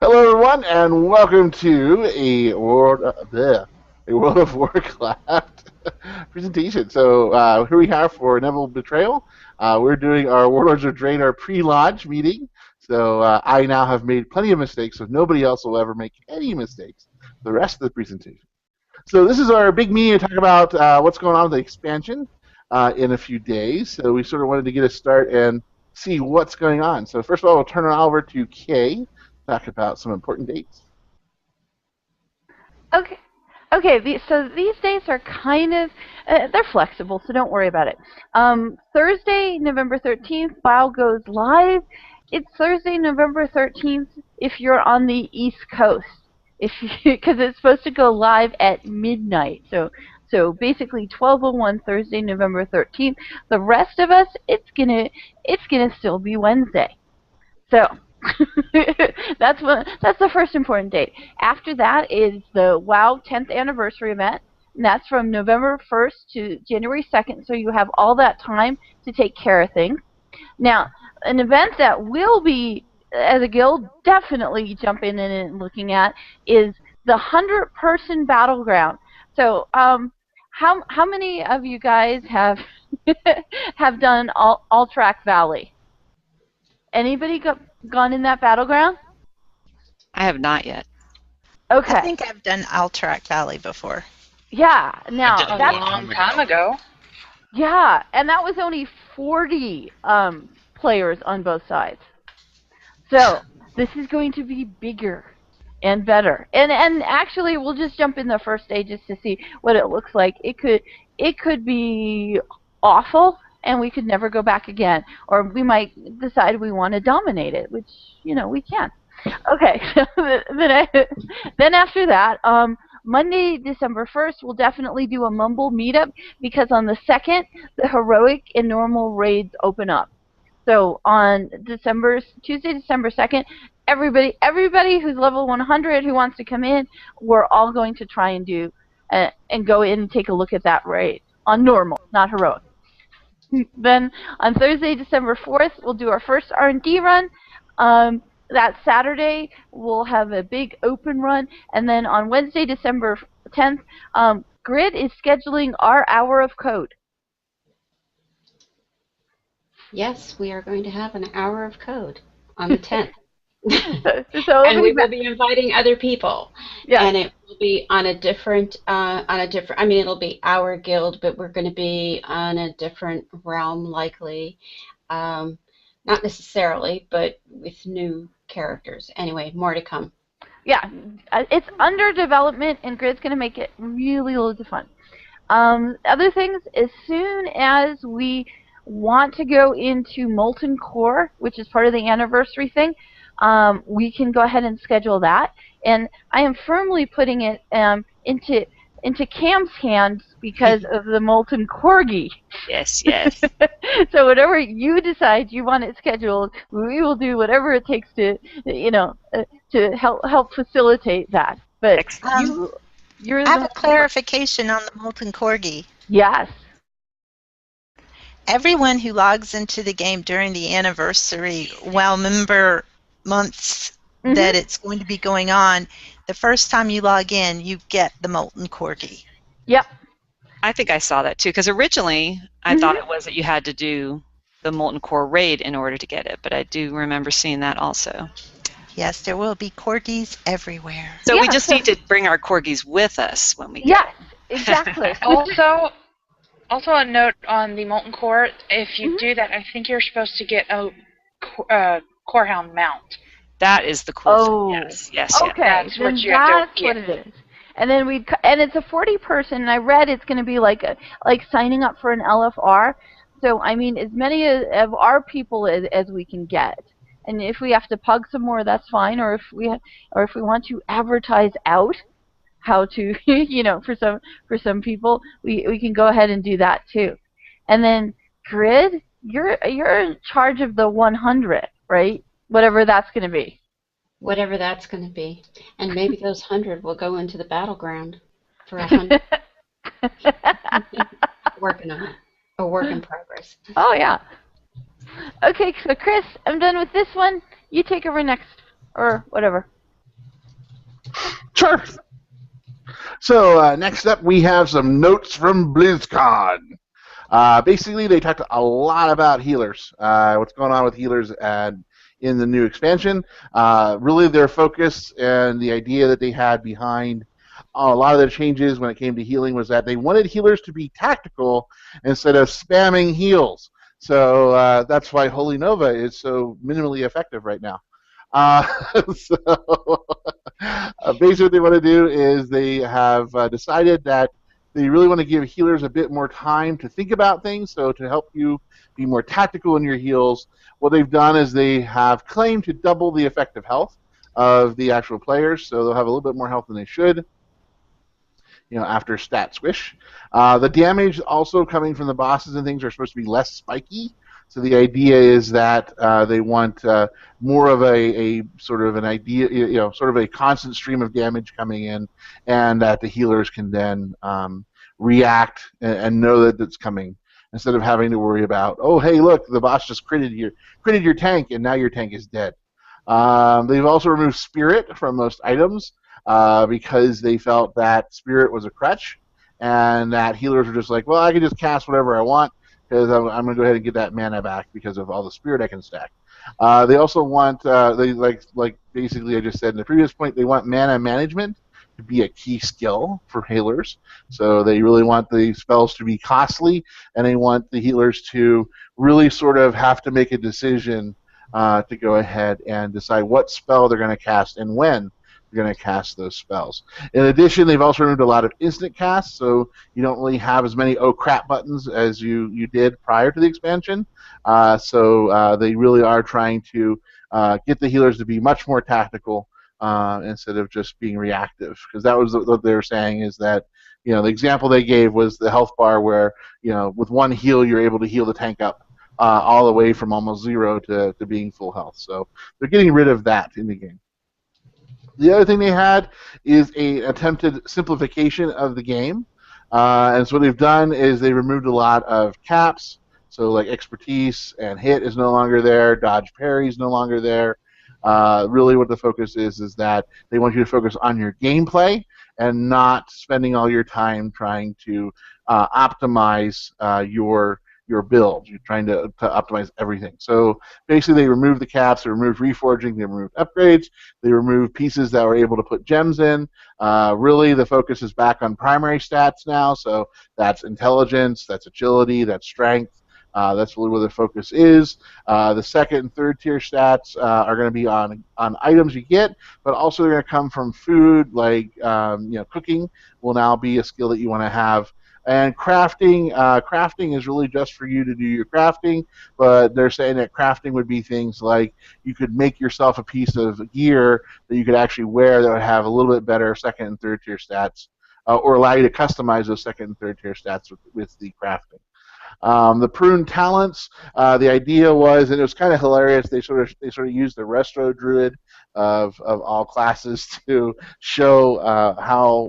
Hello, everyone, and welcome to a World of Warcraft presentation. So here we have for Neville Betrayal. We're doing our Warlords of Draenor pre-launch meeting. So I now have made plenty of mistakes, so nobody else will ever make any mistakes the rest of the presentation. So this is our big meeting to talk about what's going on with the expansion in a few days. So we sort of wanted to get a start and see what's going on. So first of all, we'll turn it over to Kay talk about some important dates. Okay. Okay, so these dates are kind of, they're flexible, so don't worry about it. Thursday, November 13th, WoW goes live. It's Thursday, November 13th if you're on the East Coast, because it's supposed to go live at midnight. So basically 12:01 Thursday, November 13th. The rest of us, it's gonna still be Wednesday. So that's the first important date. After that is the WoW 10th anniversary event, and that's from November 1st to January 2nd. So you have all that time to take care of things. Now, an event that will be, as a guild, definitely jumping in and looking at is the 100-person battleground. So, how many of you guys have have done Alterac Valley? Anybody gone in that battleground? I have not yet. Okay. I think I've done Alterac Valley before. Yeah. Now that's a long time ago. Yeah, and that was only 40 players on both sides. So this is going to be bigger and better. And actually, we'll just jump in the first day just to see what it looks like. It could be awful, and we could never go back again. Or we might decide we want to dominate it, which, we can. Okay, so then after that, Monday, December 1st, we'll definitely do a Mumble meetup because on the 2nd, the heroic and normal raids open up. So on Tuesday, December 2nd, everybody who's level 100 who wants to come in, we're all going to try and do and go in and take a look at that raid on normal, not heroic. Then on Thursday, December 4th, we'll do our first R&D run. That Saturday, we'll have a big open run. And then on Wednesday, December 10th, Grid is scheduling our hour of code. Yes, we are going to have an hour of code on the 10th. And we will be inviting other people. Yeah. And it will be on a different, I mean, it'll be our guild, but we're going to be on a different realm likely. Not necessarily, but with new characters. Anyway, more to come. Yeah, it's under development, and Grid's going to make it really loads of fun. Other things, as soon as we want to go into Molten Core, which is part of the anniversary thing, we can go ahead and schedule that. And I am firmly putting it into Cam's hands because of the Molten Corgi. Yes, yes. So whatever you decide you want it scheduled, we will do whatever it takes to, to help facilitate that. But you're I have a clarification on the Molten Corgi. Yes. Everyone who logs into the game during the anniversary, while member months that it's going to be going on, the first time you log in, you get the Molten Corgi. Yep. I think I saw that too, because originally I thought it was that you had to do the Molten Core raid in order to get it, but I do remember seeing that also. Yes, there will be corgis everywhere. So we just need to bring our corgis with us when we get Yes, exactly. Also a note on the Molten Core, if you do that, I think you're supposed to get a Corehound mount. That is the cool thing. Yes. Okay, that's then what you have to what it is. And then and it's a 40-person, and I read it's going to be like signing up for an LFR. So I mean, as many of our people as we can get. And if we have to pug some more, that's fine. Or if we want to advertise out how to, for some people, we can go ahead and do that too. And then Grid, you're in charge of the 100, right? Whatever that's going to be. Whatever that's going to be. And maybe those 100 will go into the battleground for 100. Working on it. A work in progress. Oh, yeah. Okay, so Chris, I'm done with this one. You take over next, or whatever. Sure. So next up, we have some notes from BlizzCon. Basically, they talked a lot about healers, what's going on with healers and in the new expansion. Really, their focus and the idea that they had behind a lot of the changes when it came to healing was that they wanted healers to be tactical instead of spamming heals. So that's why Holy Nova is so minimally effective right now. So basically what they want to do is they have decided that they really want to give healers a bit more time to think about things, so to help you be more tactical in your heals, what they've done is they have claimed to double the effective health of the actual players, so they'll have a little bit more health than they should, after stat squish. The damage also coming from the bosses and things are supposed to be less spiky. So the idea is that they want more of a sort of an idea, sort of a constant stream of damage coming in, and that the healers can then react and know that it's coming, instead of having to worry about, oh, hey, look, the boss just critted your tank, and now your tank is dead. They've also removed Spirit from most items because they felt that Spirit was a crutch, and that healers were just like, well, I can just cast whatever I want, because I'm going to go ahead and get that mana back because of all the Spirit I can stack. They also want, they like basically I just said in the previous point, they want mana management to be a key skill for healers. So they really want the spells to be costly, and they want the healers to really sort of have to make a decision to go ahead and decide what spell they're going to cast and when you're going to cast those spells. In addition, they've also removed a lot of instant casts, so you don't really have as many oh crap buttons as you did prior to the expansion. So they really are trying to get the healers to be much more tactical instead of just being reactive, because that was what they were saying, is that the example they gave was the health bar where with one heal you're able to heal the tank up all the way from almost 0 to being full health. So they're getting rid of that in the game. The other thing they had is an attempted simplification of the game. And so what they've done is they removed a lot of caps. So like expertise and hit is no longer there. Dodge parry is no longer there. Really what the focus is that they want you to focus on your gameplay and not spending all your time trying to optimize your build. You're trying to optimize everything. So basically they removed the caps, they removed reforging, they removed upgrades, they removed pieces that were able to put gems in. Really the focus is back on primary stats now, so that's intelligence, that's agility, that's strength. That's really where the focus is. The second and third tier stats are going to be on items you get, but also they're going to come from food, like cooking will now be a skill that you want to have. And crafting is really just for you to do your crafting, but they're saying that crafting would be things like you could make yourself a piece of gear that you could actually wear that would have a little bit better second and third tier stats, or allow you to customize those second and third tier stats with the crafting. The prune talents, the idea was, and it was kind of hilarious, they sort of used the Resto Druid of all classes to show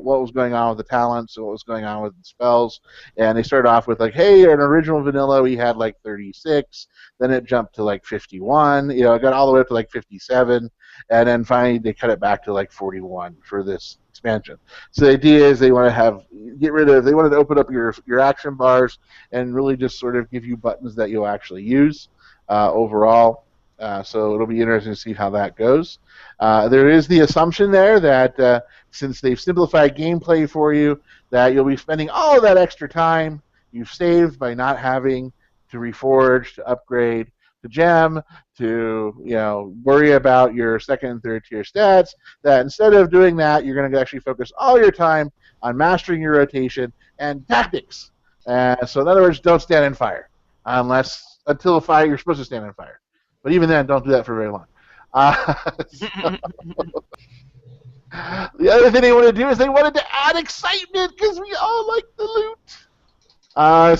what was going on with the talents and what was going on with the spells. And they started off with like, hey, in original vanilla we had like 36, then it jumped to like 51, it got all the way up to like 57, and then finally they cut it back to like 41 for this expansion. So the idea is they want to open up your action bars and really just sort of give you buttons that you'll actually use overall. So it'll be interesting to see how that goes. There is the assumption there that since they've simplified gameplay for you, that you'll be spending all of that extra time you've saved by not having to reforge, to upgrade, to gem, to worry about your second and third tier stats, that instead of doing that, you're going to actually focus all your time on mastering your rotation and tactics. So in other words, don't stand in fire until the fire you're supposed to stand in fire. But even then, don't do that for very long. The other thing they wanted to do is they wanted to add excitement, because we all like the loot.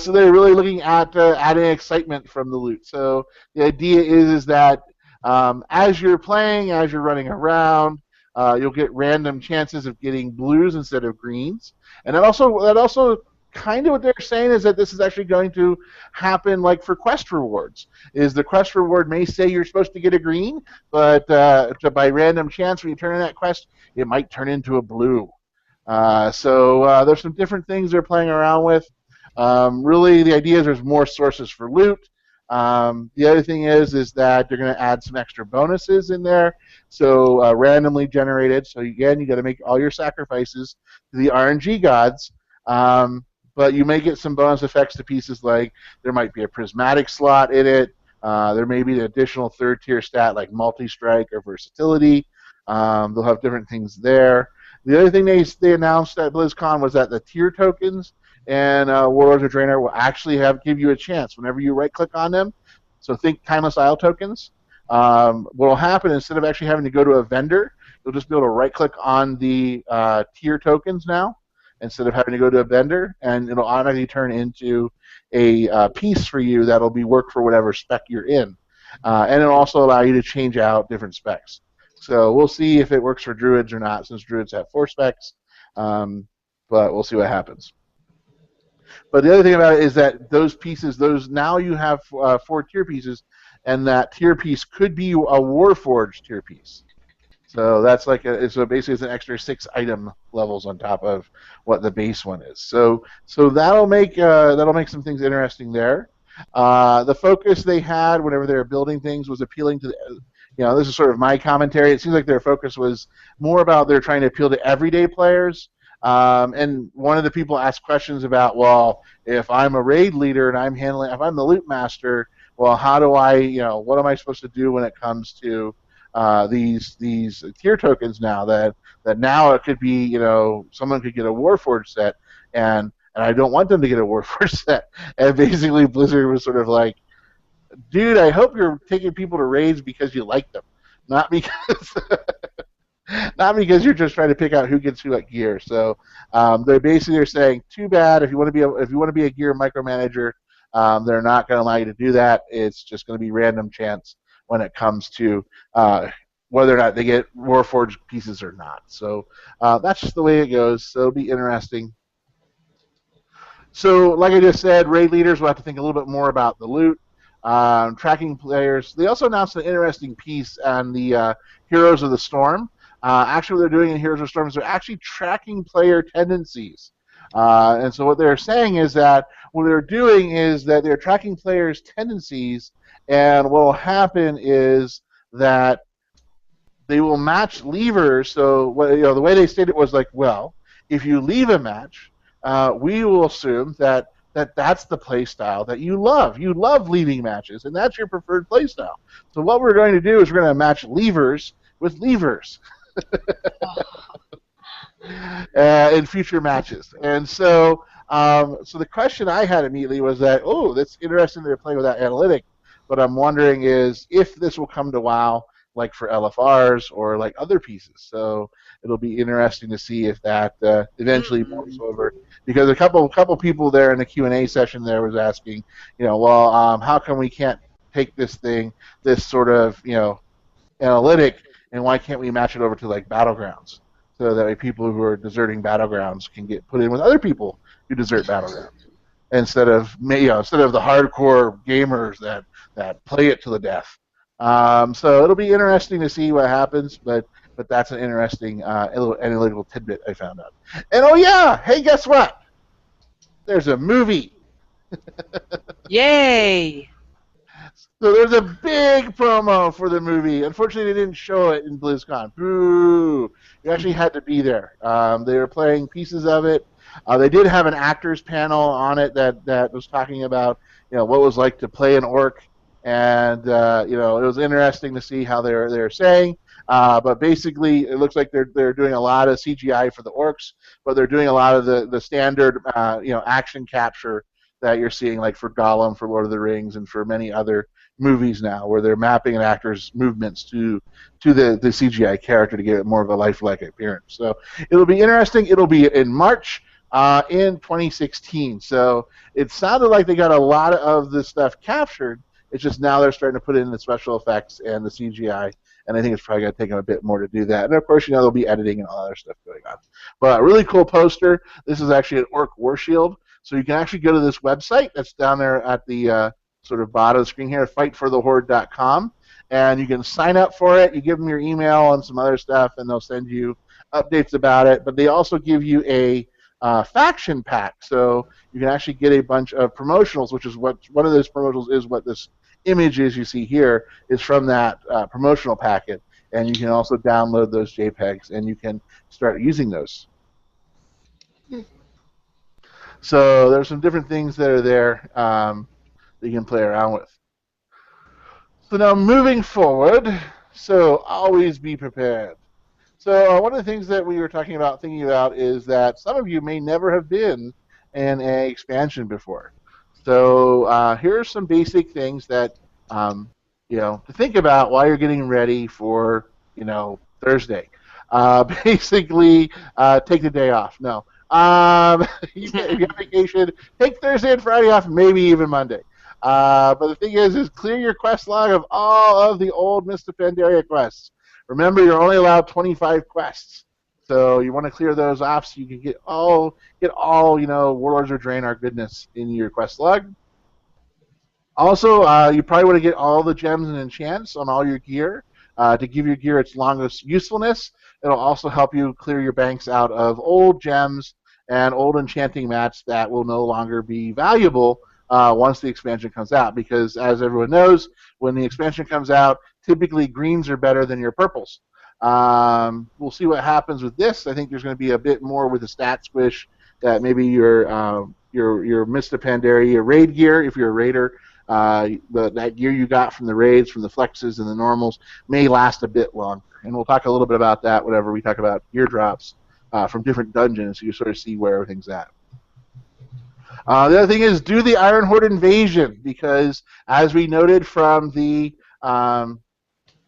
So they're really looking at adding excitement from the loot. So the idea is that as you're playing, as you're running around, you'll get random chances of getting blues instead of greens, and that also kind of what they're saying is that this is actually going to happen like for quest rewards. Is the quest reward may say you're supposed to get a green, but by random chance when you turn in that quest, it might turn into a blue. So there's some different things they're playing around with. Really, the idea is there's more sources for loot. The other thing is that they're going to add some extra bonuses in there, so randomly generated. So again, you got to make all your sacrifices to the RNG gods, but you may get some bonus effects to pieces like there might be a prismatic slot in it. There may be an additional third-tier stat like multi-strike or versatility. They'll have different things there. The other thing they announced at BlizzCon was that the tier tokens and Warlords of Draenor will actually give you a chance whenever you right-click on them. So think Timeless Isle tokens. What will happen, instead of actually having to go to a vendor, you'll just be able to right-click on the tier tokens now, instead of having to go to a vendor, and it'll automatically turn into a piece for you that'll be work for whatever spec you're in. And it'll also allow you to change out different specs. So we'll see if it works for druids or not, since druids have 4 specs, but we'll see what happens. But the other thing about it is that those pieces, now you have 4 tier pieces, and that tier piece could be a Warforged tier piece. So that's like so basically it's an extra 6 item levels on top of what the base one is. So that'll make some things interesting there. The focus they had whenever they were building things was appealing to the, this is sort of my commentary. It seems like their focus was more about they're trying to appeal to everyday players. And one of the people asked questions about, well, if I'm a raid leader and if I'm the loot master, well, how do what am I supposed to do when it comes to these tier tokens now that now it could be, someone could get a Warforged set and I don't want them to get a Warforged set. And basically Blizzard was sort of like, dude, I hope you're taking people to raids because you like them, not because not because you're just trying to pick out who gets what gear. So they're saying, too bad, if you want to be a gear micromanager, they're not going to allow you to do that. It's just going to be random chance when it comes to whether or not they get Warforged pieces or not. So that's just the way it goes. So it'll be interesting. So like I just said, raid leaders will have to think a little bit more about the loot. Tracking players. They also announced an interesting piece on the Heroes of the Storm. Actually, what they're doing in Heroes of the Storm is they're actually tracking player tendencies. And so what they're saying is that what they're doing is that they're tracking players' tendencies, and what will happen is that they will match leavers. So the way they stated it was like, well, if you leave a match, we will assume that's the play style that you love. You love leaving matches, and that's your preferred play style. So what we're going to do is we're going to match leavers with leavers in future matches. And so the question I had immediately was that, that's interesting that they're playing with that analytic, but I'm wondering is if this will come to WoW like for LFRs or like other pieces. So it'll be interesting to see if that eventually moves over. Because a couple people there in the Q&A session there was asking, how come we can't take this sort of, analytic, and why can't we match it over to like Battlegrounds? So that way people who are deserting Battlegrounds can get put in with other people who desert Battlegrounds. Instead of the hardcore gamers that play it to the death. So it'll be interesting to see what happens, but that's an interesting analytical tidbit I found out. And hey, guess what? There's a movie. Yay! So there's a big promo for the movie. Unfortunately, they didn't show it in BlizzCon. Boo! You actually had to be there. They were playing pieces of it. They did have an actors panel on it that was talking about what it was like to play an orc, and it was interesting to see how they're saying. But basically, it looks like they're doing a lot of CGI for the orcs, but they're doing a lot of the standard action capture that you're seeing, like for Gollum, for Lord of the Rings, and for many other movies now, where they're mapping an actor's movements to the CGI character to give it more of a lifelike appearance. So it'll be interesting. It'll be in March in 2016. So it sounded like they got a lot of this stuff captured. It's just now they're starting to put in the special effects and the CGI, and I think it's probably going to take them a bit more to do that. And of course, there'll be editing and all other stuff going on. But a really cool poster. This is actually an orc war shield. So you can actually go to this website that's down there at the sort of bottom of the screen here, fightforthehorde.com, and you can sign up for it. You give them your email and some other stuff, and they'll send you updates about it. But they also give you a faction pack, so you can actually get a bunch of promotionals, which is what one of those promotionals is. What this image is you see here is from that promotional packet, and you can also download those JPEGs, and you can start using those. So there's some different things that are there that you can play around with. So now moving forward, so always be prepared. So one of the things that we were thinking about, is that some of you may never have been in an expansion before. So here are some basic things that to think about while you're getting ready for Thursday. Basically, take the day off. No, if you have vacation, take Thursday and Friday off, maybe even Monday. But the thing is clear your quest log of all of the old Mr. Pandaria quests. Remember, you're only allowed 25 quests, so you want to clear those off so you can get all Warlords of Draenor goodness in your quest log. Also, you probably want to get all the gems and enchants on all your gear to give your gear its longest usefulness. It'll also help you clear your banks out of old gems and old enchanting mats that will no longer be valuable once the expansion comes out, because as everyone knows, when the expansion comes out, typically greens are better than your purples. We'll see what happens with this. I think there's going to be a bit more with the stat squish that maybe your Mr. Pandaria raid gear, if you're a raider, that gear you got from the raids, from the flexes and the normals, may last a bit longer. And we'll talk a little bit about that whenever we talk about gear drops from different dungeons, so you sort of see where everything's at. The other thing is do the Iron Horde invasion, because as we noted from the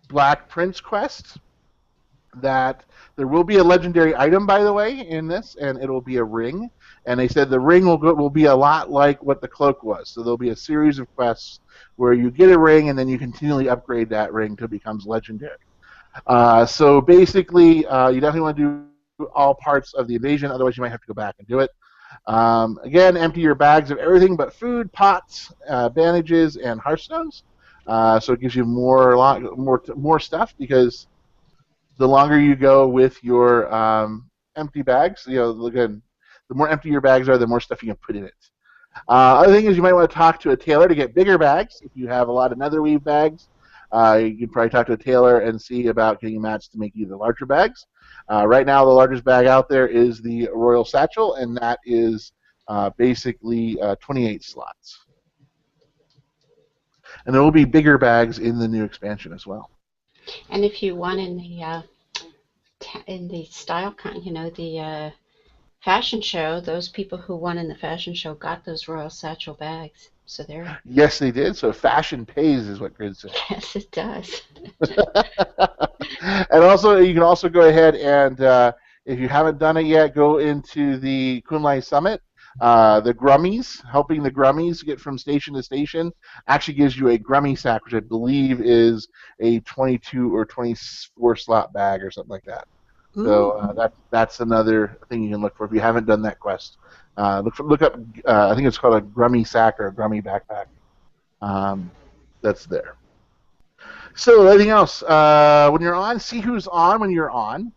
Black Prince quest, that there will be a legendary item, by the way, in this, and it will be a ring. And they said the ring will be a lot like what the cloak was. So there'll be a series of quests where you get a ring, and then you continually upgrade that ring until it becomes legendary. So basically, you definitely want to do all parts of the invasion, otherwise you might have to go back and do it. Again, empty your bags of everything but food, pots, bandages, and hearthstones. So it gives you more stuff, because the longer you go with your empty bags, again, the more empty your bags are, the more stuff you can put in it. Other thing is you might want to talk to a tailor to get bigger bags. If you have a lot of netherweave bags, you can probably talk to a tailor and see about getting a match to make you the larger bags. Right now, the largest bag out there is the Royal Satchel, and that is basically 28 slots. And there will be bigger bags in the new expansion as well. And if you won in the style the fashion show, those people who won in the fashion show got those Royal Satchel bags. So they're... Yes, they did. So fashion pays, is what Grid said. Yes, it does. And also, you can also go ahead and, if you haven't done it yet, go into the Kunlai Summit. The Grummies, helping the Grummies get from station to station, actually gives you a Grummy sack, which I believe is a 22 or 24 slot bag or something like that. Ooh. So that's another thing you can look for if you haven't done that quest. Look up. I think it's called a Grummy sack or a Grummy backpack. That's there. So anything else? When you're on, see who's on when you're on,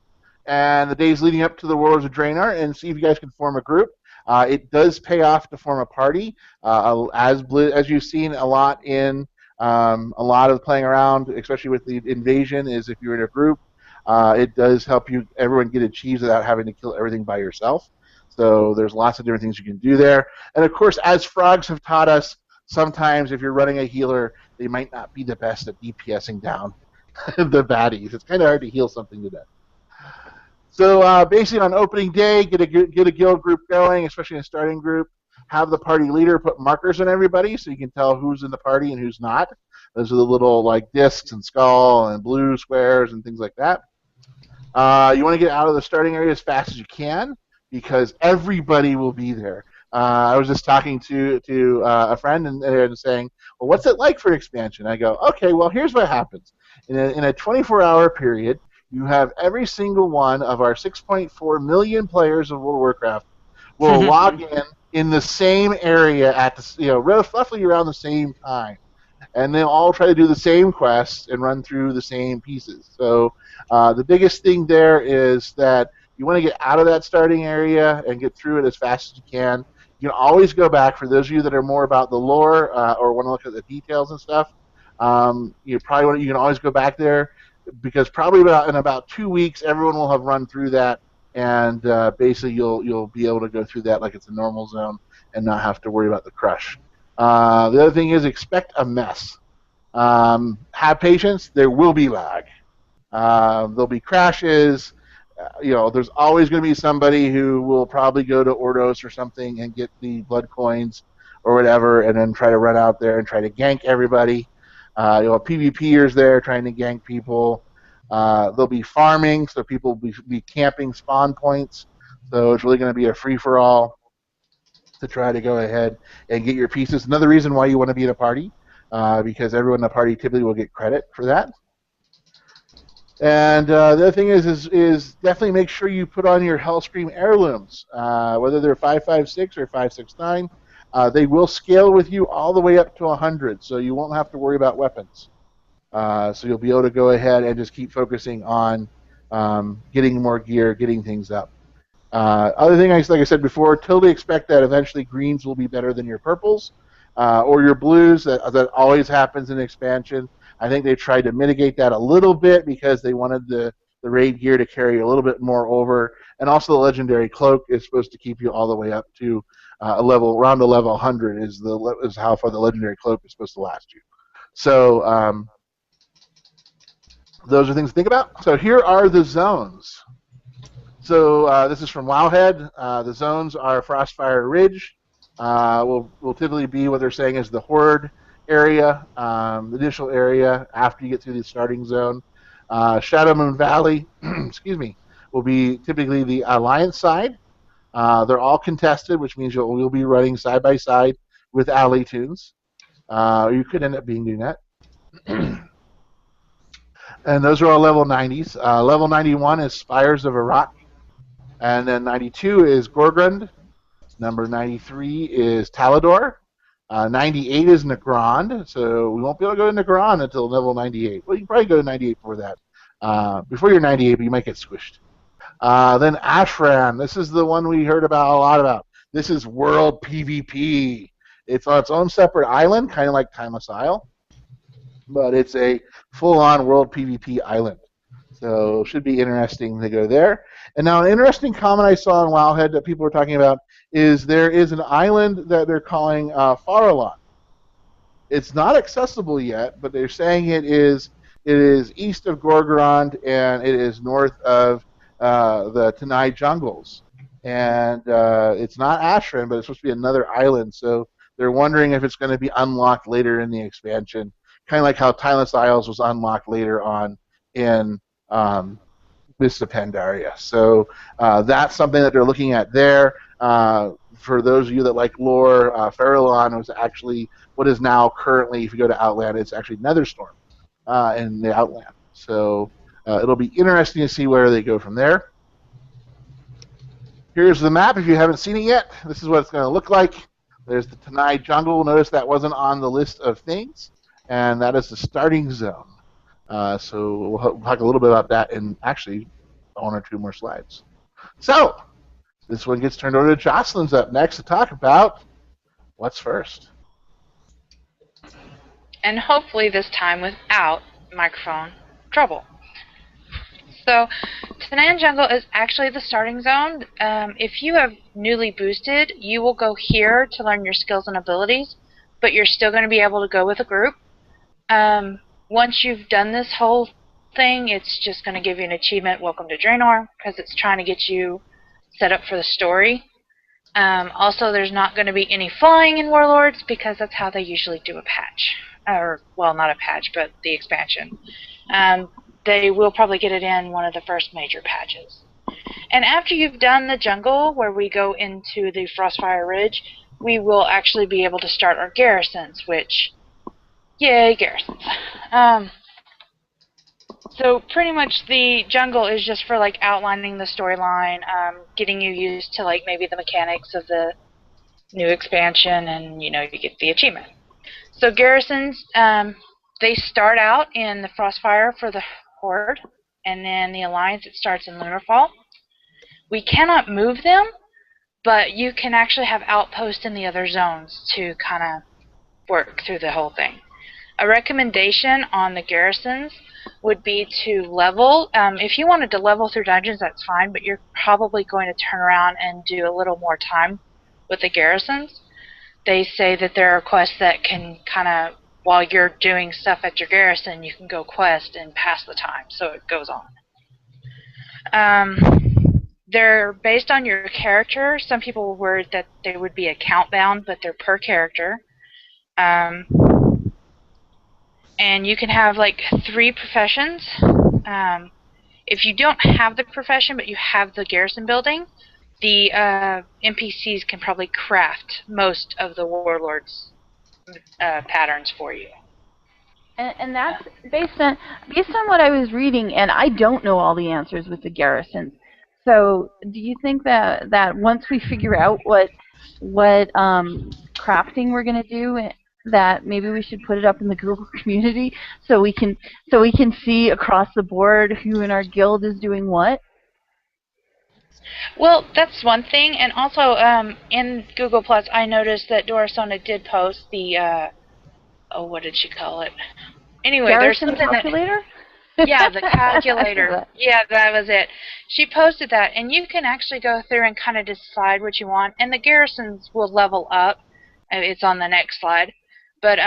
and the days leading up to the Warlords of Draenor, and see if you guys can form a group. It does pay off to form a party, as you've seen a lot in a lot of playing around, especially with the invasion. Is if you're in a group, it does help everyone get achieved without having to kill everything by yourself. So there's lots of different things you can do there. And of course, as frogs have taught us, sometimes if you're running a healer, they might not be the best at DPSing down the baddies. It's kind of hard to heal something to death. So basically on opening day, get a guild group going, especially a starting group. Have the party leader put markers on everybody so you can tell who's in the party and who's not. Those are the little like discs and skull and blue squares and things like that. You want to get out of the starting area as fast as you can, because everybody will be there. I was just talking to a friend and saying, well, what's it like for an expansion? I go, okay, well, here's what happens. In a 24-hour period, you have every single one of our 6.4 million players of World of Warcraft will log in in the same area at roughly around the same time, and they'll all try to do the same quests and run through the same pieces. So the biggest thing there is that you want to get out of that starting area and get through it as fast as you can. You can always go back. For those of you that are more about the lore or want to look at the details and stuff, you can always go back there, because probably in about 2 weeks everyone will have run through that, and basically you'll be able to go through that like it's a normal zone and not have to worry about the crush. The other thing is, expect a mess. Have patience. There will be lag. There'll be crashes. There's always going to be somebody who will probably go to Ordos or something and get the blood coins or whatever, and then try to run out there and try to gank everybody. PvPers there trying to gank people. They'll be farming, so people will be camping spawn points. So it's really going to be a free-for-all to try to go ahead and get your pieces. Another reason why you want to be in a party, because everyone in the party typically will get credit for that. And the other thing is definitely make sure you put on your Hellscream heirlooms, whether they're 5.56 or 5.69. They will scale with you all the way up to 100, so you won't have to worry about weapons. So you'll be able to go ahead and just keep focusing on getting more gear, getting things up. Other thing, like I said before, totally expect that eventually greens will be better than your purples or your blues. That always happens in expansion. I think they tried to mitigate that a little bit because they wanted the raid gear to carry a little bit more over, and also the legendary cloak is supposed to keep you all the way up to around a level 100 is how far the legendary cloak is supposed to last you. So those are things to think about. So here are the zones. So this is from Wowhead. The zones are Frostfire Ridge. Will typically be what they're saying is the Horde area, the initial area after you get through the starting zone. Shadow Moon Valley, excuse me, will be typically the Alliance side. They're all contested, which means you'll be running side by side with Alley Tunes. You could end up doing that. And those are all level 90s. Level 91 is Spires of Iraq. And then 92 is Gorgrund. Number 93 is Talador. 98 is Nagrand, so we won't be able to go to Nagrand until level 98. Well, you can probably go to 98 before that. Before you're 98, but you might get squished. Then Ashran. This is the one we heard about a lot about. This is World PvP. It's on its own separate island, kind of like Timeless Isle, but it's a full-on World PvP island. So it should be interesting to go there. And now an interesting comment I saw on Wowhead that people were talking about is there is an island that they're calling Farallon. It's not accessible yet, but they're saying it is east of Gorgrond and it is north of the Tanai jungles. And it's not Ashran, but it's supposed to be another island. So they're wondering if it's going to be unlocked later in the expansion, kind of like how Timeless Isles was unlocked later on in Mists of Pandaria. So that's something that they're looking at there. For those of you that like lore, Farallon was actually what is now currently, if you go to Outland, it's actually Netherstorm in the Outland. So it'll be interesting to see where they go from there. Here's the map. If you haven't seen it yet, this is what it's going to look like. There's the Tanai Jungle. Notice that wasn't on the list of things, and that is the starting zone. So we'll talk a little bit about that in actually one or two more slides. So this one gets turned over to Jocelyn's up next to talk about what's first. And hopefully this time without microphone trouble. So Tanan Jungle is actually the starting zone. If you have newly boosted, you will go here to learn your skills and abilities, but you're still going to be able to go with a group. Once you've done this whole thing, it's just going to give you an achievement, Welcome to Draenor, because it's trying to get you set up for the story. Also, there's not going to be any flying in Warlords, because that's how they usually do a patch. Or, well, not a patch, but the expansion. They will probably get it in one of the first major patches. And after you've done the jungle, where we go into the Frostfire Ridge, we will actually be able to start our garrisons, which... Yay, garrisons. So pretty much the jungle is just for like outlining the storyline, getting you used to like maybe the mechanics of the new expansion, and you get the achievement. So garrisons, they start out in the Frostfire for the Horde, and then the Alliance, it starts in Lunarfall. We cannot move them, but you can actually have outposts in the other zones to kind of work through the whole thing. A recommendation on the garrisons would be to level. If you wanted to level through dungeons, that's fine, but you're probably going to turn around and do a little more time with the garrisons. They say that there are quests that can kind of, while you're doing stuff at your garrison, you can go quest and pass the time, so it goes on. They're based on your character. Some people were worried that they would be account bound, but they're per character. And you can have like 3 professions. If you don't have the profession, but you have the garrison building, the NPCs can probably craft most of the warlords patterns for you. And that's based on what I was reading, and I don't know all the answers with the garrisons. So, do you think that once we figure out what crafting we're going to do, that maybe we should put it up in the Google community so we can see across the board who in our guild is doing what? Well, that's one thing, and also in Google Plus, I noticed that Dorisona did post the what did she call it? Anyway, Garrison there's something calculator? Yeah, the calculator. Yeah, that was it. She posted that, and you can actually go through and kind of decide what you want, and the garrisons will level up. It's on the next slide, but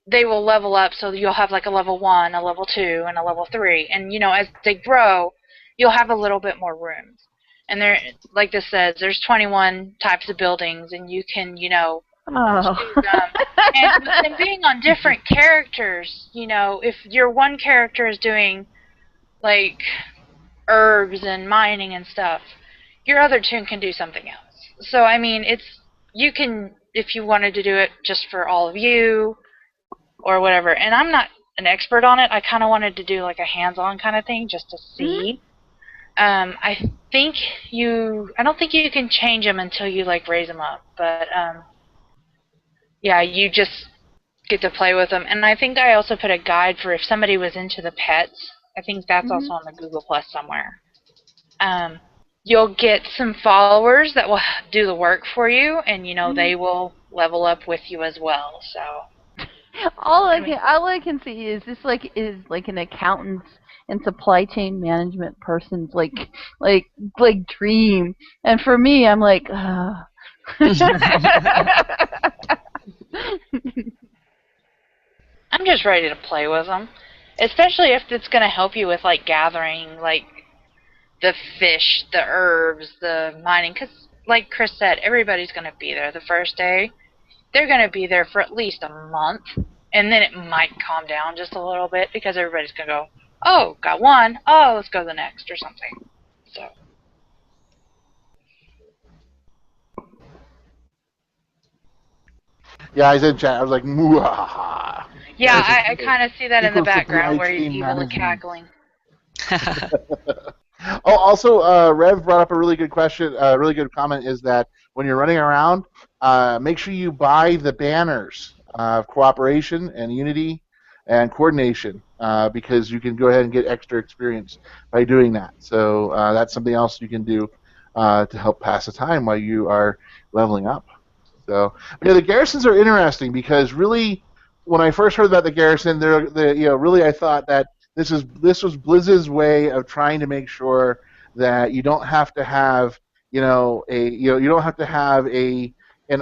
they will level up, so you'll have like a level 1, a level 2, and a level 3, and as they grow, you'll have a little bit more rooms. And there, like this says, there's 21 types of buildings, and you can, choose them. And with them being on different characters, if your one character is doing, like, herbs and mining and stuff, your other 2 can do something else. So, I mean, you can, if you wanted to do it just for all of you, or whatever. And I'm not an expert on it. I kind of wanted to do, like, a hands-on kind of thing, just to see. I don't think you can change them until you like raise them up, but yeah, you just get to play with them. And I think I also put a guide for if somebody was into the pets. I think that's also on the Google Plus somewhere. You'll get some followers that will do the work for you, and they will level up with you as well. So all I can see is this like an accountant's and supply chain management person's like dream, and for me, I'm like, I'm just ready to play with them, especially if it's going to help you with like gathering like the fish, the herbs, the mining, because like Chris said, everybody's going to be there the first day. They're going to be there for at least a month, and then it might calm down just a little bit because everybody's going to go, oh, got one. Oh, let's go to the next or something. So. Yeah, I said in chat. I was like, "Muahaha." Yeah, I kind of see that in the background where you're evil cackling. Oh, also, Rev brought up a really good question. A really good comment is that when you're running around, make sure you buy the banners of cooperation and unity and coordination, because you can go ahead and get extra experience by doing that. So that's something else you can do to help pass the time while you are leveling up. So the garrisons are interesting because really, when I first heard about the garrison, really I thought that this was Blizz's way of trying to make sure that you don't have to have you don't have to have an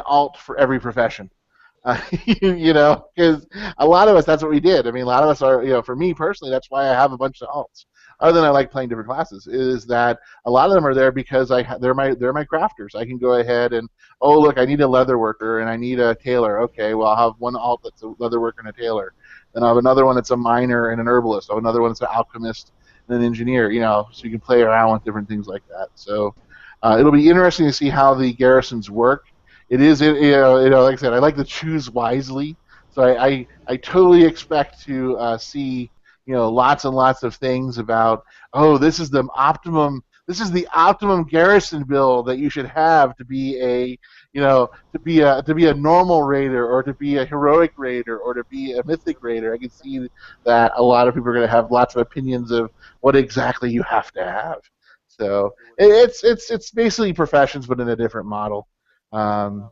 alt for every profession. Because a lot of us, that's what we did. I mean, a lot of us are, for me personally, that's why I have a bunch of alts. Other than I like playing different classes, is that a lot of them are there because they're my crafters. I can go ahead and, oh look, I need a leather worker and I need a tailor. Okay, well I'll have one alt that's a leather worker and a tailor. Then I'll have another one that's a miner and an herbalist. I'll have another one that's an alchemist and an engineer. So you can play around with different things like that. So it'll be interesting to see how the garrisons work. It is, like I said, I like to choose wisely. So I totally expect to see, lots and lots of things about, oh, this is the this is the optimum garrison build that you should have to be a to be a normal raider or to be a heroic raider or to be a mythic raider. I can see that a lot of people are going to have lots of opinions of what exactly you have to have. So it's basically professions, but in a different model. Um,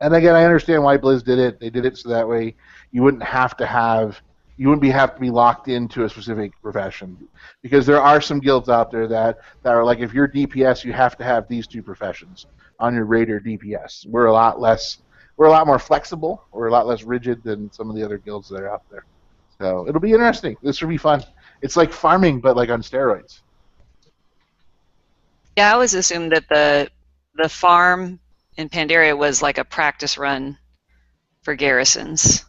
and again, I understand why Blizz did it. They did it so that way you wouldn't have to have you wouldn't have to be locked into a specific profession, because there are some guilds out there that are like, if you're DPS, you have to have these two professions on your raider DPS. We're a lot more flexible. We're a lot less rigid than some of the other guilds that are out there. So it'll be interesting. This will be fun. It's like farming, but like on steroids. Yeah, I always assumed that the farm in Pandaria was like a practice run for garrisons.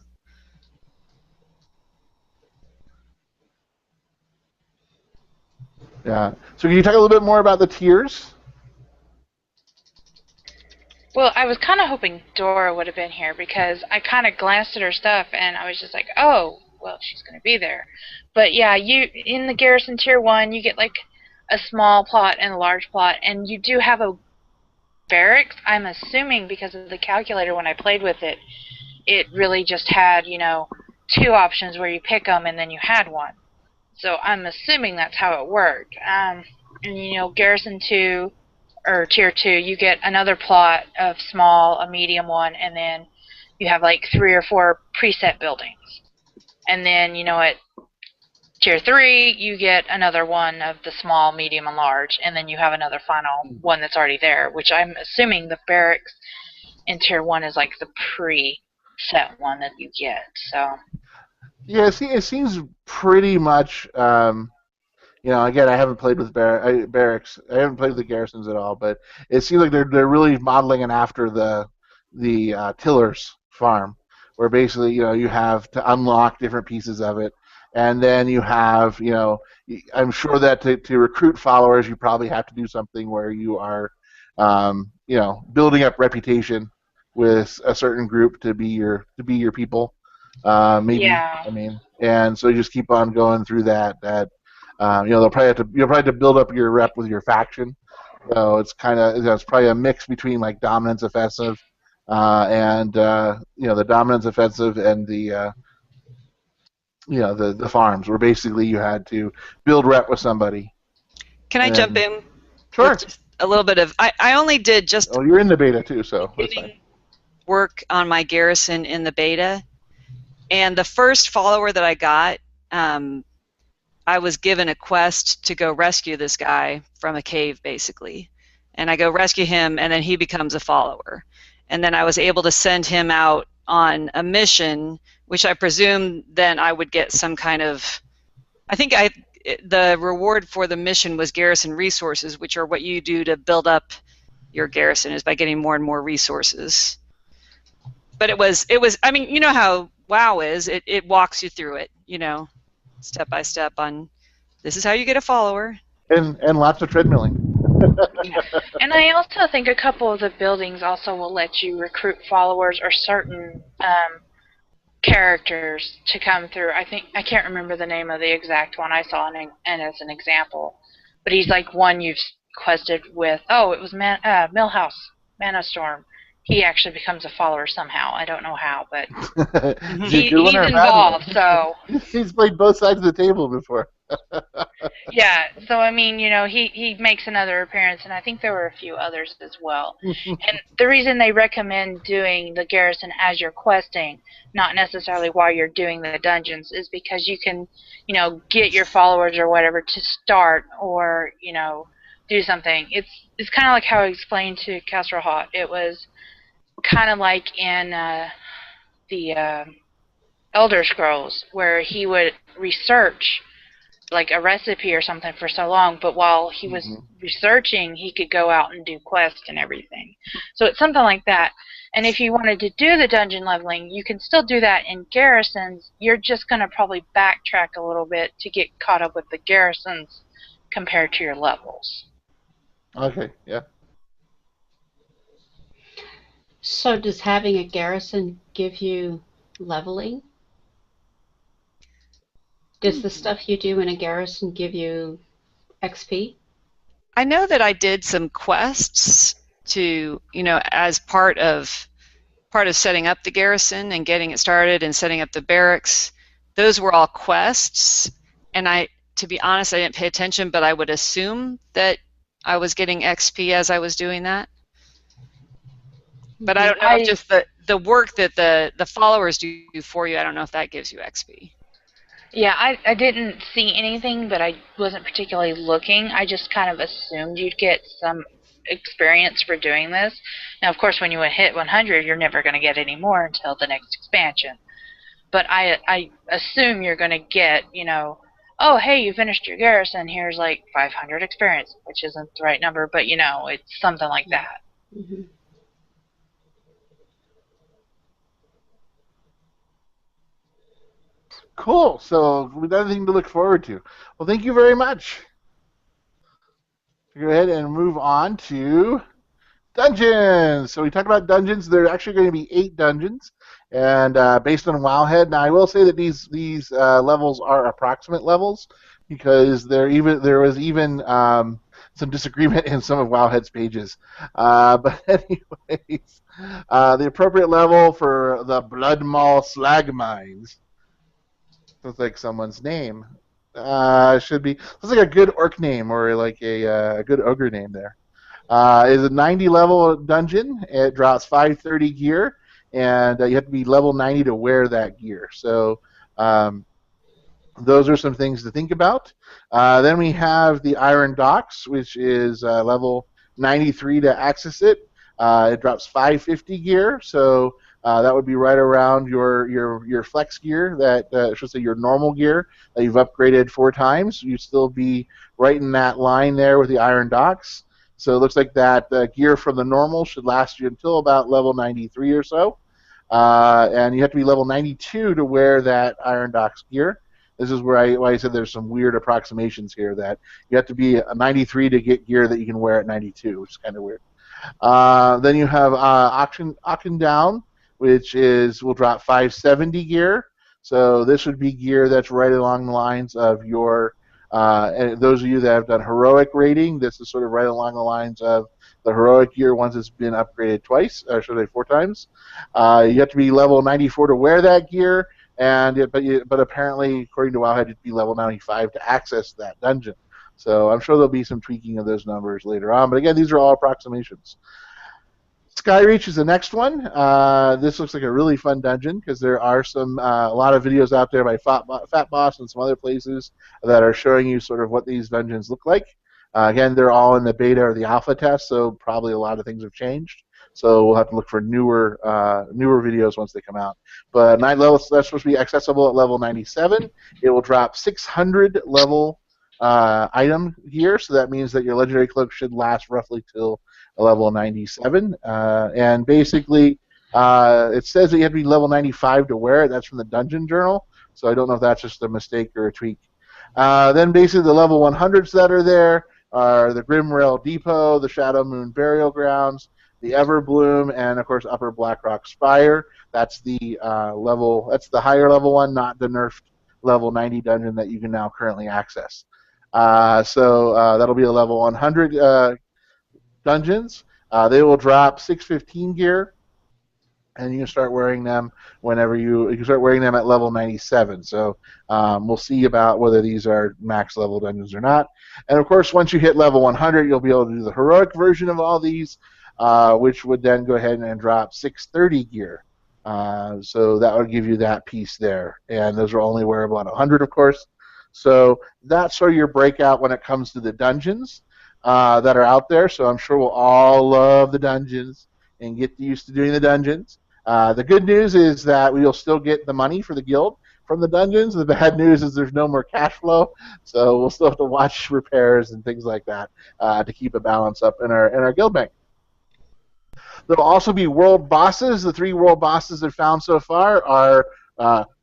Yeah. So can you talk a little bit more about the tiers? Well, I was kind of hoping Dora would have been here, because I kind of glanced at her stuff and I was just like, oh, well, she's going to be there. But yeah, you in the Garrison Tier 1, you get like a small plot and a large plot, and you do have a barracks. I'm assuming because of the calculator when I played with it, it really just had, two options where you pick them and then you had one. So I'm assuming that's how it worked. And Garrison 2 or Tier 2, you get another plot of small, a medium one, and then you have like 3 or 4 preset buildings. And then, at Tier 3, you get another one of the small, medium, and large, and then you have another final one that's already there, which I'm assuming the barracks in Tier 1 is like the pre-set one that you get. So Yeah, it seems pretty much. Again, I haven't played with barracks. I haven't played with the garrisons at all, but it seems like they're really modeling it after the Tillers farm, where basically you have to unlock different pieces of it, and then you have I'm sure that to recruit followers, you probably have to do something where you are building up reputation with a certain group to be your people. Maybe. yeah. I mean, and so you just keep on going through that. You'll probably have to build up your rep with your faction. So it's it's probably a mix between like dominance offensive, and the dominance offensive and the farms, where basically you had to build rep with somebody. Can I jump in? Sure. With just a little bit of I only did just. Oh, you're in the beta too, so that's fine. Work on my garrison in the beta, and the first follower that I got, I was given a quest to go rescue this guy from a cave, basically. And I go rescue him, and then he becomes a follower. And then I was able to send him out on a mission, which I presume then I would get some kind of... the reward for the mission was garrison resources, which are what you do to build up your garrison, is by getting more and more resources. But it was I mean, you know how WoW is. It walks you through it, step by step on this is how you get a follower. And lots of treadmilling. And I also think a couple of the buildings also will let you recruit followers or certain characters to come through. I can't remember the name of the exact one I saw, and as an example, but he's like one you've quested with. Oh, it was Millhouse, Mana Storm. He actually becomes a follower somehow. I don't know how, but he's involved. So he's played both sides of the table before. Yeah, so I mean, he makes another appearance, and I think there were a few others as well. And the reason they recommend doing the garrison as you're questing, not necessarily while you're doing the dungeons, is because you can, get your followers or whatever to start or, do something. It's kind of like how I explained to Castle Hot. It was kind of like in the Elder Scrolls, where he would research like a recipe or something for so long, but while he was researching, he could go out and do quests and everything. So it's something like that. And if you wanted to do the dungeon leveling, you can still do that in garrisons. You're just going to probably backtrack a little bit to get caught up with the garrisons compared to your levels. Okay, yeah. So does having a garrison give you leveling? Does the stuff you do in a garrison give you XP? I know that I did some quests to, as part of setting up the garrison and getting it started and setting up the barracks. Those were all quests, and to be honest, I didn't pay attention, but I would assume that I was getting XP as I was doing that. But I don't know if just the work that the followers do for you, I don't know if that gives you XP. Yeah, I didn't see anything, but I wasn't particularly looking. I just kind of assumed you'd get some experience for doing this. Now, of course, when you hit 100, you're never going to get any more until the next expansion. But I assume you're going to get, oh, hey, you finished your garrison, here's like 500 experience, which isn't the right number, but, it's something like that. Mm-hmm. Cool. So we've got anything to look forward to. Well, thank you very much. Go ahead and move on to dungeons. So we talked about dungeons. There are actually going to be 8 dungeons, and based on Wowhead. Now I will say that these levels are approximate levels because there was even some disagreement in some of Wowhead's pages. But anyways, the appropriate level for the Blood Maw Slag Mines. Sounds like someone's name. Should be. Sounds like a good orc name or like a good ogre name there. Is a 90 level dungeon. It drops 530 gear, and you have to be level 90 to wear that gear. So those are some things to think about. Then we have the Iron Docks, which is level 93 to access it. It drops 550 gear, so that would be right around your flex gear, that I should say your normal gear that you've upgraded 4 times. You'd still be right in that line there with the Iron Docks. So it looks like that gear from the normal should last you until about level 93 or so. And you have to be level 92 to wear that Iron Docks gear. This is why I said there's some weird approximations here, that you have to be a 93 to get gear that you can wear at 92, which is kind of weird. Then you have Auction Down, which will drop 570 gear. So this would be gear that's right along the lines of your, and those of you that have done heroic rating, this is sort of right along the lines of the heroic gear once it's been upgraded twice, or should I say 4 times. You have to be level 94 to wear that gear, but apparently, according to Wowhead, you'd be level 95 to access that dungeon. So I'm sure there'll be some tweaking of those numbers later on. But again, these are all approximations. Skyreach is the next one. This looks like a really fun dungeon because there are a lot of videos out there by Fat Boss and some other places that are showing you sort of what these dungeons look like. Again, they're all in the beta or the alpha test, so probably a lot of things have changed. So we'll have to look for newer videos once they come out. But 9 levels, that's supposed to be accessible at level 97. It will drop 600 level item here, so that means that your legendary cloak should last roughly till level 97. And basically, it says that you have to be level 95 to wear it. That's from the Dungeon Journal, so I don't know if that's just a mistake or a tweak. Then basically the level 100s that are there are the Grimrail Depot, the Shadow Moon Burial Grounds, the Everbloom, and of course Upper Blackrock Spire. That's the that's the higher level one, not the nerfed level 90 dungeon that you can now currently access. So that'll be a level 100 dungeons. They will drop 615 gear, and you can start wearing them whenever you can start wearing them at level 97. So we'll see about whether these are max level dungeons or not. And of course, once you hit level 100, you'll be able to do the heroic version of all these, which would then go ahead and drop 630 gear. So that would give you that piece there, and those are only wearable at 100, of course. So that's sort of your breakout when it comes to the dungeons that are out there. So I'm sure we'll all love the dungeons and get used to doing the dungeons. The good news is that we will still get the money for the guild from the dungeons. The bad news is there's no more cash flow, so we'll still have to watch repairs and things like that to keep a balance up in our guild bank. There'll also be world bosses. The 3 world bosses I've found so far are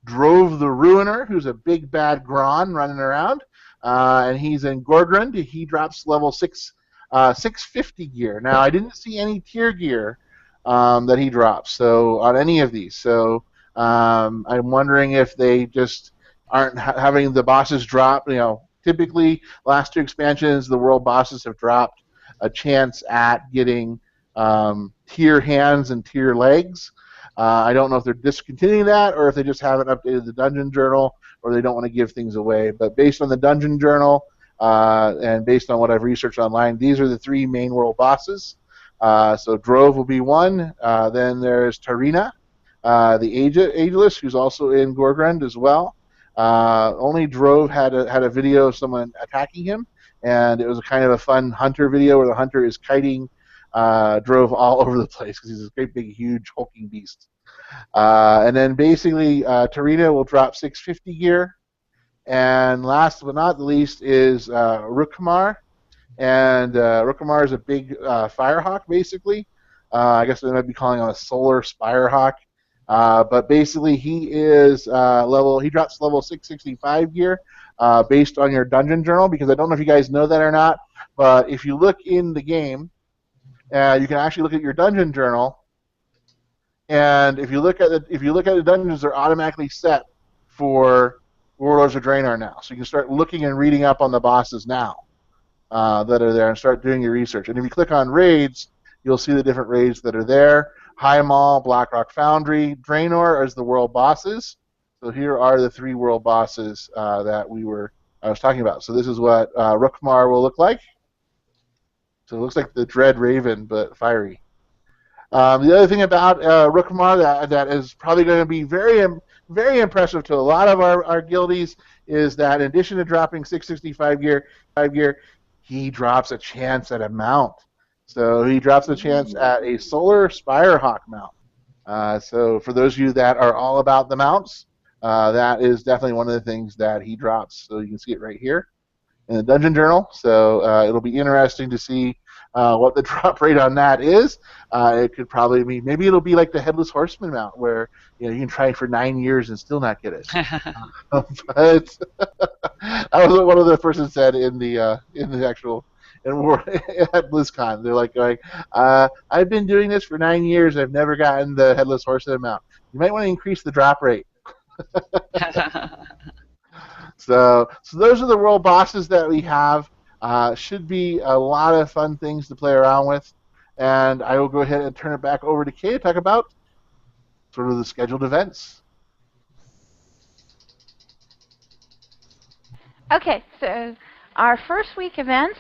Drove the Ruiner, who's a big bad Gron running around, and he's in Gorgrund. He drops level 650 gear. Now, I didn't see any tier gear that he drops on any of these. So I'm wondering if they just aren't having the bosses drop, typically, last 2 expansions, the world bosses have dropped a chance at getting tier hands and tier legs. I don't know if they're discontinuing that or if they just haven't updated the dungeon journal or they don't want to give things away. But based on the dungeon journal and based on what I've researched online, these are the 3 main world bosses. So Drove will be one. Then there's Tarina, the Ageless, who's also in Gorgrund as well. Only Drove had a video of someone attacking him, and it was a kind of a fun hunter video where the hunter is kiting Drove all over the place because he's this great big huge hulking beast. And then basically Tarina will drop 650 gear, and last but not the least is Rukmar, and Rukmar is a big firehawk basically. I guess they might be calling him a solar spirehawk. But basically, he is he drops level 665 gear based on your dungeon journal. Because I don't know if you guys know that or not, but if you look in the game, you can actually look at your dungeon journal, and if you look at the dungeons, they're automatically set for Warlords of Draenor now. So you can start looking and reading up on the bosses now that are there, and start doing your research. And if you click on raids, you'll see the different raids that are there. High Mall, Blackrock Foundry, Draenor as the world bosses. So here are the 3 world bosses that I was talking about. So this is what Rukmar will look like. So it looks like the Dread Raven, but fiery. The other thing about Rukmar that is probably going to be very, very impressive to a lot of our guildies is that in addition to dropping 665 gear, he drops a chance at a mount. So he drops a chance at a Solar Spirehawk mount. So for those of you that are all about the mounts, that is definitely one of the things that he drops. So you can see it right here in the Dungeon Journal. So it'll be interesting to see what the drop rate on that is. It could probably be, maybe it'll be like the Headless Horseman mount where you can try for 9 years and still not get it. But that was what one of the persons said in the actual at BlizzCon. They're like going, I've been doing this for 9 years. I've never gotten the Headless Horseman mount. You might want to increase the drop rate. So those are the world bosses that we have. Should be a lot of fun things to play around with. And I will go ahead and turn it back over to Kay to talk about sort of the scheduled events. Okay, so our first week events,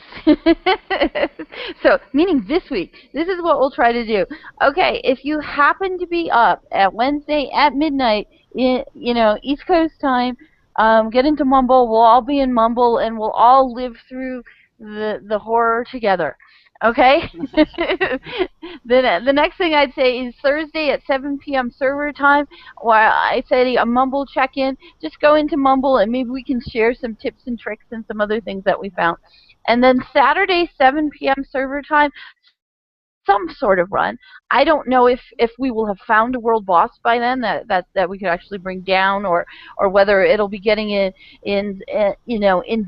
so meaning this week, this is what we'll try to do. Okay, if you happen to be up at Wednesday at midnight, East Coast time, get into Mumble. We'll all be in Mumble, and we'll all live through the horror together. Okay? The next thing I'd say is Thursday at 7 p.m. server time, while I say a Mumble check-in. Just go into Mumble, and maybe we can share some tips and tricks and some other things that we found. And then Saturday, 7 p.m. server time, some sort of run. I don't know if we will have found a world boss by then that we could actually bring down, or whether it'll be getting in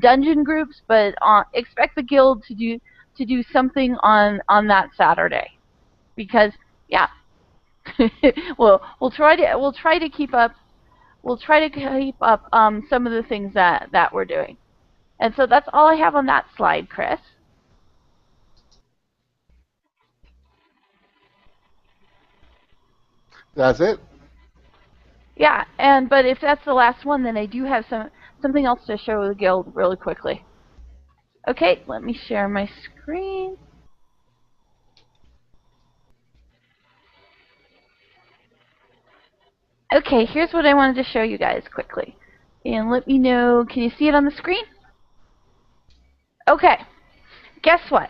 dungeon groups. But expect the guild to do something on that Saturday, because we'll try to keep up some of the things that we're doing. And so that's all I have on that slide, Chris. That's it? Yeah, but if that's the last one, then I do have something else to show the guild really quickly. Okay, let me share my screen. Okay, here's what I wanted to show you guys quickly. And let me know, can you see it on the screen? Okay, guess what?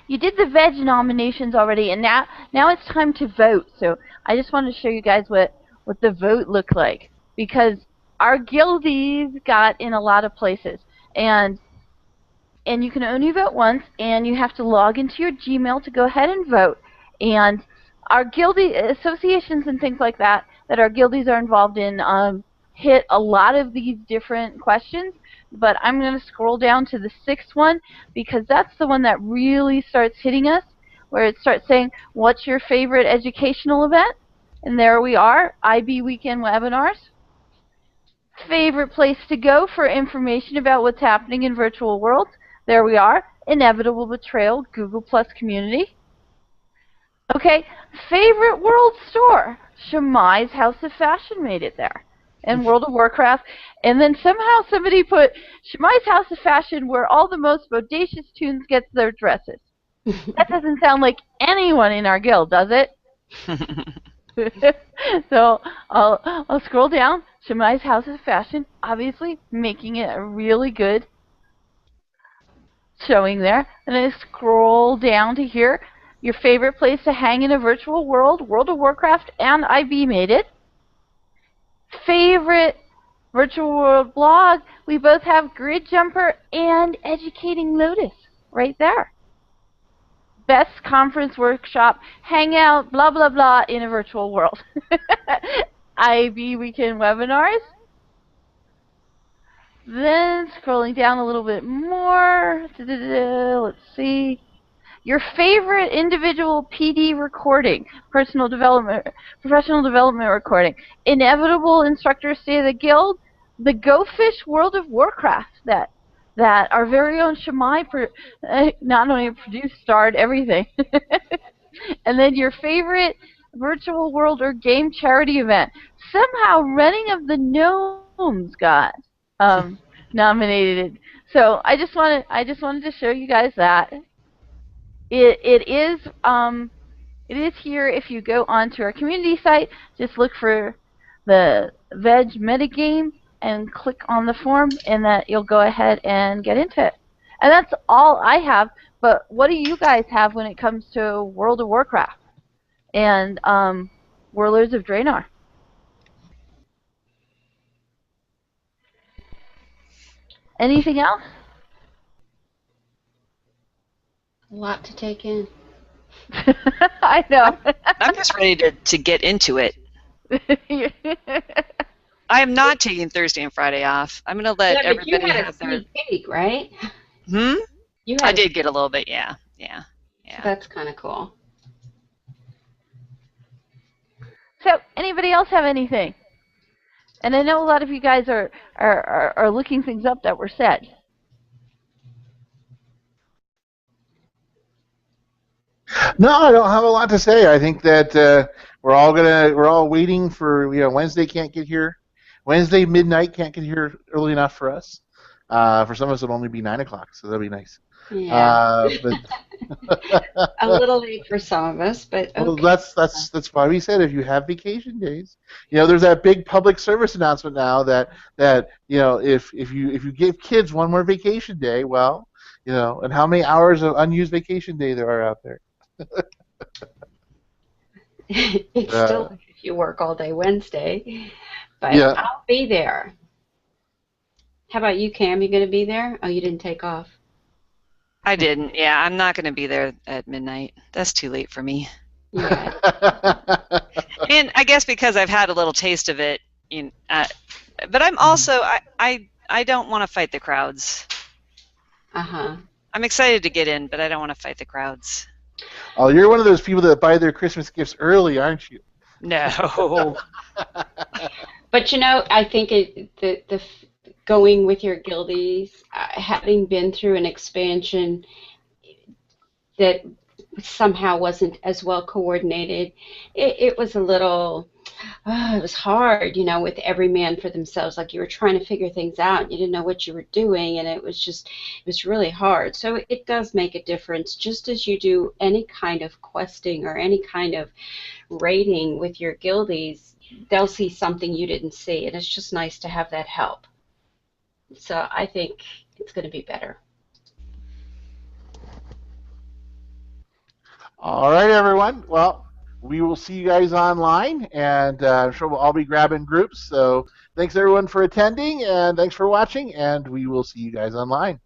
You did the veg nominations already, and now it's time to vote. So I just wanted to show you guys what the vote looked like, because our guildies got in a lot of places, and you can only vote once, and you have to log into your Gmail to go ahead and vote. And our guildie associations and things like that our guildies are involved in hit a lot of these different questions. But I'm going to scroll down to the 6th one, because that's the one that really starts hitting us, where it starts saying, what's your favorite educational event? And there we are, IB Weekend Webinars. Favorite place to go for information about what's happening in virtual worlds? There we are. Inevitable Betrayal, Google Plus community. Okay, favorite world store? Shemai's House of Fashion made it there. And World of Warcraft. And then somehow somebody put Shemai's House of Fashion where all the most bodacious tunes gets their dresses. That doesn't sound like anyone in our guild, does it? So I'll scroll down. Shemai's House of Fashion, obviously making it a really good showing there. And I scroll down to here. Your favorite place to hang in a virtual world, World of Warcraft and IB made it. Favorite virtual world blog, we both have Grid Jumper and Educating Lotus right there. Best conference workshop, hangout, blah, blah, blah, in a virtual world. IB Weekend Webinars. Then scrolling down a little bit more. Let's see. Your favorite individual PD recording, professional development recording. Inevitable Instructor State of the Guild. The Go Fish World of Warcraft that our very own Shemai not only produced, starred, everything. And then your favorite virtual world or game charity event. Somehow Running of the Gnomes got nominated. So I just wanted to show you guys that. It is here. If you go onto our community site, just look for the Veg metagame and click on the form, and that you'll go ahead and get into it. And that's all I have. But what do you guys have when it comes to World of Warcraft and Warlords of Draenor? Anything else? A lot to take in. I know. I'm just ready to get into it. I am not taking Thursday and Friday off. I'm going to let everybody you had have a their... sneak peek, right? Hmm? You I had did get a little bit, yeah. So that's kind of cool. So, anybody else have anything? And I know a lot of you guys are looking things up that were said. No, I don't have a lot to say. I think that we're all waiting for, Wednesday can't get here. Wednesday midnight can't get here early enough for us. For some of us, it'll only be 9 o'clock, so that'll be nice. Yeah. But A little late for some of us, but okay. well, that's why we said if you have vacation days, there's that big public service announcement now that if you give kids one more vacation day, well, and how many hours of unused vacation day there are out there. It's still if you work all day Wednesday, but Yeah. I'll be there. How about you, Cam? You going to be there? Oh, you didn't take off. I didn't. Yeah, I'm not going to be there at midnight. That's too late for me. Yeah. And I guess because I've had a little taste of it, but I'm also I don't want to fight the crowds. Uh-huh. I'm excited to get in, but I don't want to fight the crowds. Oh, you're one of those people that buy their Christmas gifts early, aren't you? No. But I think the going with your guildies, having been through an expansion that somehow wasn't as well coordinated, it was a little, it was hard, with every man for themselves. Like you were trying to figure things out, and you didn't know what you were doing, and it was really hard. So it does make a difference, just as you do any kind of questing or any kind of raiding with your guildies. They'll see something you didn't see, and it's just nice to have that help. So I think it's going to be better. All right, everyone. Well, we will see you guys online, and I'm sure we'll all be grabbing groups. So thanks, everyone, for attending, and thanks for watching, and we will see you guys online.